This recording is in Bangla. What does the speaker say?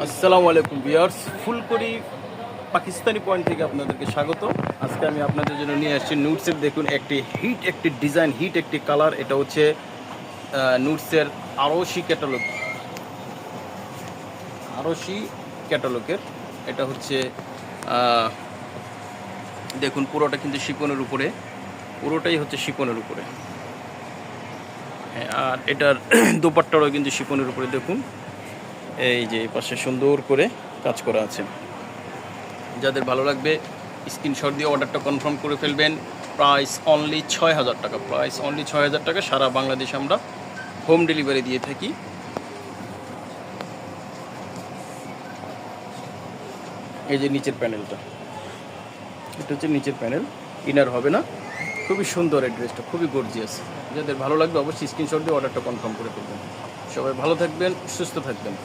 আসসালামু আলাইকুম ভিউয়ার্স, ফুলকড়ি পাকিস্তানি পয়েন্ট থেকে আপনাদেরকে স্বাগত। আজকে আমি আপনাদের জন্য নিয়ে আসছি নুটসের। দেখুন, একটি ডিজাইন, একটি কালার। এটা হচ্ছে নুটসের আরশি ক্যাটালগের। এটা হচ্ছে দেখুন, পুরোটা কিন্তু শিপনের উপরে, পুরোটাই হচ্ছে শিপনের উপরে। হ্যাঁ, আর এটার দোপাট্টারও কিন্তু শিপনের উপরে। দেখুন, এই যে এই পাশে সুন্দর করে কাজ করা আছে। যাদের ভালো লাগবে স্ক্রিনশট দিয়ে অর্ডারটা কনফার্ম করে ফেলবেন। প্রাইস অনলি ৬,০০০ টাকা। প্রাইস অনলি ৬,০০০ টাকা। সারা বাংলাদেশে আমরা হোম ডেলিভারি দিয়ে থাকি। এই যে নিচের প্যানেলটা, এটা হচ্ছে নিচের প্যানেল, ইনার হবে না। খুবই সুন্দর এই ড্রেসটা, খুবই গর্জিয়াস। যাদের ভালো লাগবে অবশ্যই স্ক্রিনশট দিয়ে অর্ডারটা কনফার্ম করে ফেলবেন। সবাই ভালো থাকবেন, সুস্থ থাকবেন।